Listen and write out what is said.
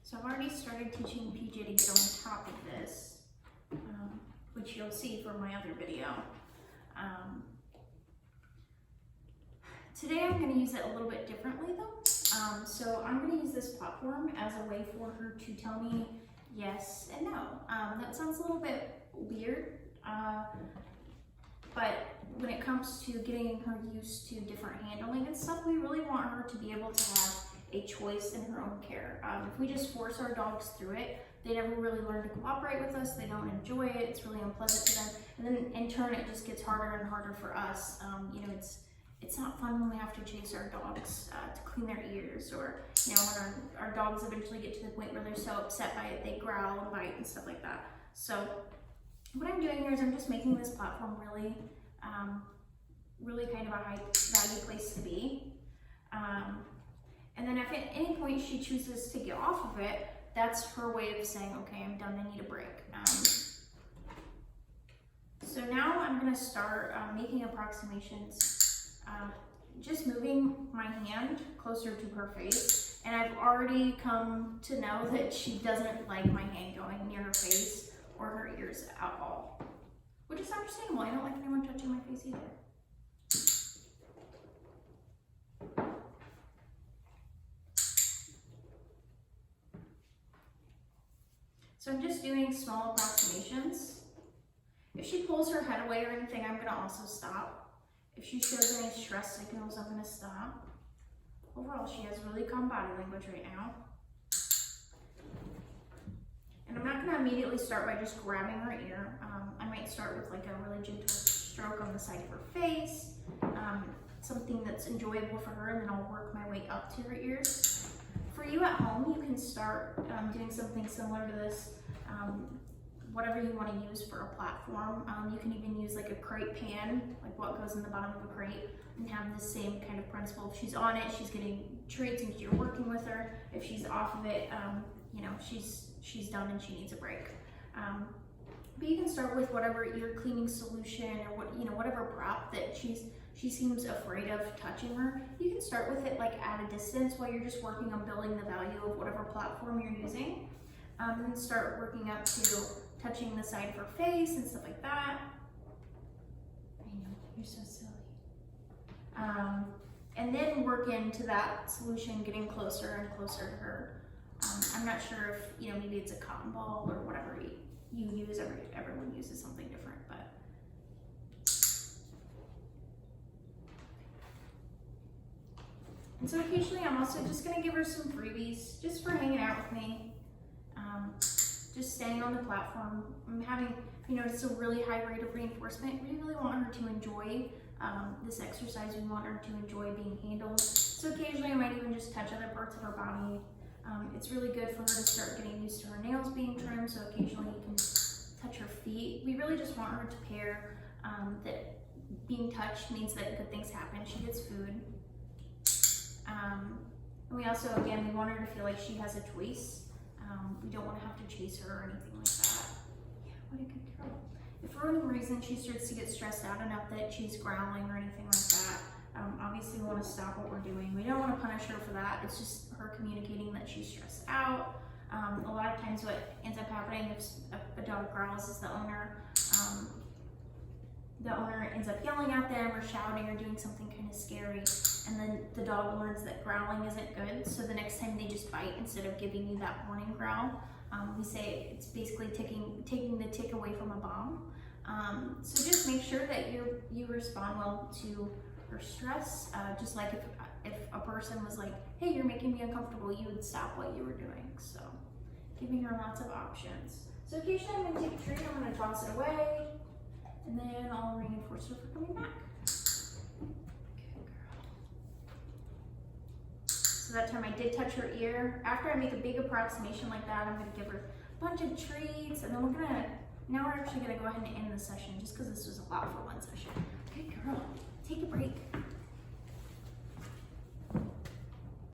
So I've already started teaching PJ to get on top of this, which you'll see from my other video. Today I'm going to use it a little bit differently though. So I'm going to use this platform as a way for her to tell me yes and no. That sounds a little bit weird, but when it comes to getting her used to different handling and stuff, we really want her to be able to have a choice in her own care. If we just force our dogs through it, they never really learn to cooperate with us, they don't enjoy it, it's really unpleasant for them, and then in turn it just gets harder and harder for us. You know, it's not fun when we have to chase our dogs to clean their ears, or you know, when our dogs eventually get to the point where they're so upset by it, they growl and bite and stuff like that. So what I'm doing here is I'm just making this platform really, really kind of a high value place to be. And then if at any point she chooses to get off of it, that's her way of saying, okay, I'm done, I need a break. So now I'm gonna start making approximations, just moving my hand closer to her face. And I've already come to know that she doesn't like my hand going near her face or her ears at all, which is understandable. I don't like anyone touching my face either. So I'm just doing small approximations. If she pulls her head away or anything, I'm gonna also stop. If she shows any stress signals, I'm gonna stop. Overall, she has really calm body language right now. And I'm not gonna immediately start by just grabbing her ear. I might start with like a really gentle stroke on the side of her face, something that's enjoyable for her, and then I'll work my way up to her ears. For you at home, you can start doing something similar to this, whatever you want to use for a platform. You can even use like a crate pan, like what goes in the bottom of a crate, and have the same kind of principle. If she's on it, she's getting treats and you're working with her. If she's off of it, you know, she's done and she needs a break. But you can start with whatever ear cleaning solution, or what, you know, whatever prop that she seems afraid of touching her. You can start with it like at a distance while you're just working on building the value of whatever platform you're using. And then start working up to touching the side of her face and stuff like that. I know, you're so silly. And then work into that solution, getting closer and closer to her. I'm not sure if, you know, maybe it's a cotton ball or whatever you use. Everyone uses something different, but. And so occasionally I'm also just gonna give her some freebies just for hanging out with me. Just staying on the platform. I'm having, if you notice, a really high rate of reinforcement. We really want her to enjoy this exercise. We want her to enjoy being handled. So occasionally I might even just touch other parts of her body. It's really good for her to start getting used to her nails being trimmed, so occasionally you can touch her feet. We really just want her to pair that being touched means that good things happen. She gets food. And we also, again, we want her to feel like she has a choice. We don't want to have to chase her or anything like that. Yeah, what a good girl. If for any reason she starts to get stressed out enough that she's growling or anything like that, obviously we want to stop what we're doing. We don't want to punish her for that. It's just her communicating that she's stressed out. A lot of times what ends up happening if a dog growls is the owner ends up yelling at them or shouting or doing something kind of scary, and then the dog learns that growling isn't good, so the next time they just bite instead of giving you that warning growl. We say it's basically taking the tick away from a bomb. So just make sure that you respond well to her stress, just like if a person was like, hey, you're making me uncomfortable, you would stop what you were doing. So giving her lots of options. So occasionally I'm gonna take a treat, I'm gonna toss it away, and then I'll reinforce her for coming back. Good girl. So that time I did touch her ear. After I make a big approximation like that, I'm gonna give her a bunch of treats, and then now we're actually gonna go ahead and end the session just because this was a lot for one session.